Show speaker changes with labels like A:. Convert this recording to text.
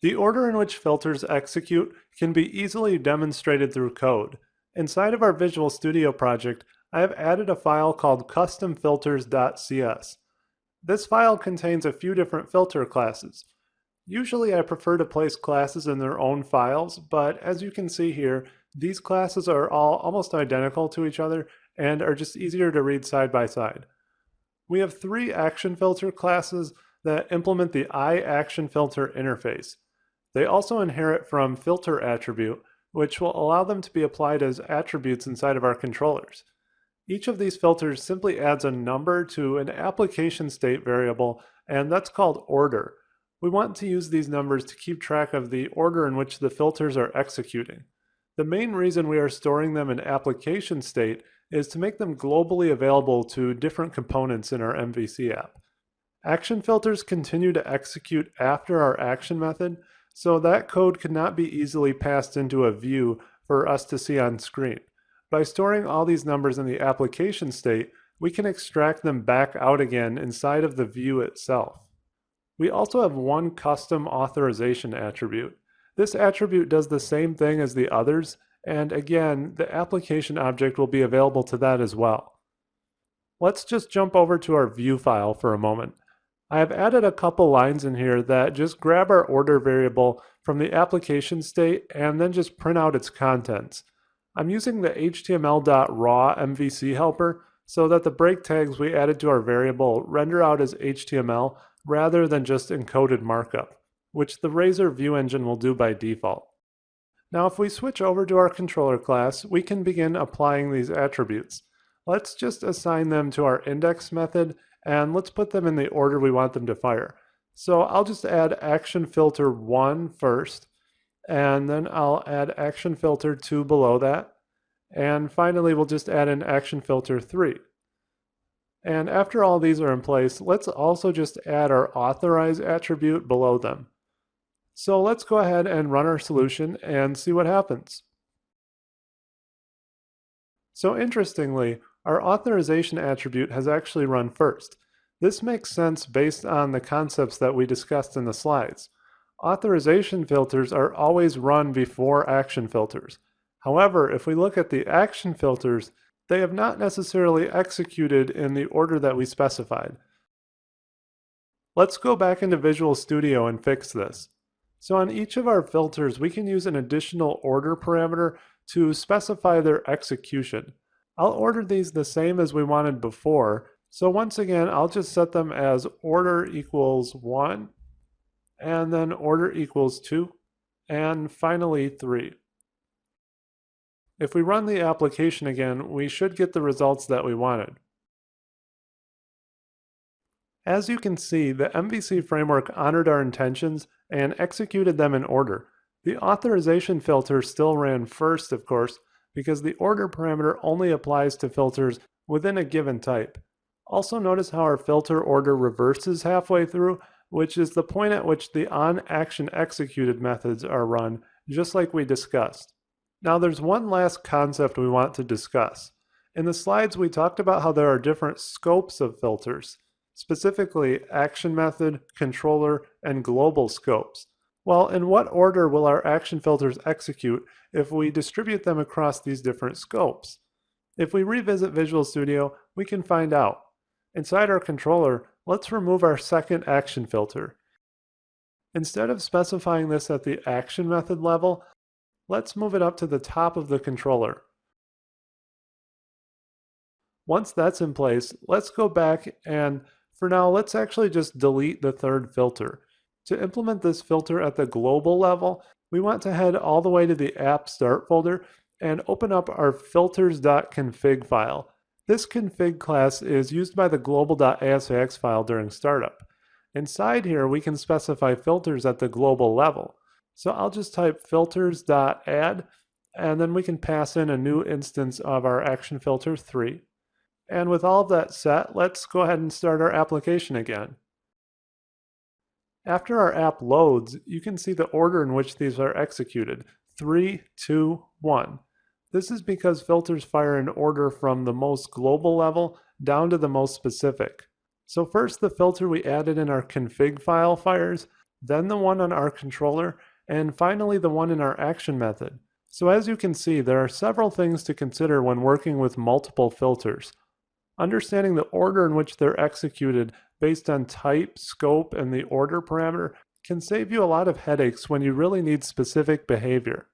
A: The order in which filters execute can be easily demonstrated through code. Inside of our Visual Studio project, I have added a file called customfilters.cs. This file contains a few different filter classes. Usually I prefer to place classes in their own files, but as you can see here, these classes are all almost identical to each other and are just easier to read side by side. We have three action filter classes that implement the iActionFilter interface. They also inherit from filter attribute, which will allow them to be applied as attributes inside of our controllers. Each of these filters simply adds a number to an application state variable, and that's called order. We want to use these numbers to keep track of the order in which the filters are executing. The main reason we are storing them in application state is to make them globally available to different components in our MVC app. Action filters continue to execute after our action method, so that code could not be easily passed into a view for us to see on screen. By storing all these numbers in the application state, we can extract them back out again inside of the view itself. We also have one custom authorization attribute. This attribute does the same thing as the others, and again, the application object will be available to that as well. Let's just jump over to our view file for a moment. I have added a couple lines in here that just grab our order variable from the application state and then just print out its contents. I'm using the html.raw MVC helper so that the break tags we added to our variable render out as HTML rather than just encoded markup, which the Razor view engine will do by default. Now if we switch over to our controller class, we can begin applying these attributes. Let's just assign them to our index method and let's put them in the order we want them to fire. So I'll just add action filter 1 first, and then I'll add action filter 2 below that, and finally we'll just add in action filter 3. And after all these are in place, let's also just add our authorize attribute below them. So let's go ahead and run our solution and see what happens. So interestingly, our authorization attribute has actually run first. This makes sense based on the concepts that we discussed in the slides. Authorization filters are always run before action filters. However, if we look at the action filters, they have not necessarily executed in the order that we specified. Let's go back into Visual Studio and fix this. So on each of our filters, we can use an additional order parameter to specify their execution. I'll order these the same as we wanted before. So once again, I'll just set them as order equals 1, and then order equals 2, and finally 3. If we run the application again, we should get the results that we wanted. As you can see, the MVC framework honored our intentions and executed them in order. The authorization filter still ran first, of course, because the order parameter only applies to filters within a given type. Also notice how our filter order reverses halfway through, which is the point at which the onActionExecuted methods are run, just like we discussed. Now there's one last concept we want to discuss. In the slides we talked about how there are different scopes of filters, specifically action method, controller, and global scopes. Well, in what order will our action filters execute if we distribute them across these different scopes? If we revisit Visual Studio, we can find out. Inside our controller, let's remove our second action filter. Instead of specifying this at the action method level, let's move it up to the top of the controller. Once that's in place, let's go back and for now, let's actually just delete the third filter. To implement this filter at the global level, we want to head all the way to the app start folder and open up our filters.config file. This config class is used by the global.asix file during startup. Inside here, we can specify filters at the global level. So I'll just type filters.add, and then we can pass in a new instance of our action filter 3. And with all of that set, let's go ahead and start our application again. After our app loads, you can see the order in which these are executed, 3, 2, 1. This is because filters fire in order from the most global level down to the most specific. So first the filter we added in our config file fires, then the one on our controller, and finally the one in our action method. So as you can see, there are several things to consider when working with multiple filters. Understanding the order in which they're executed based on type, scope, and the order parameter can save you a lot of headaches when you really need specific behavior.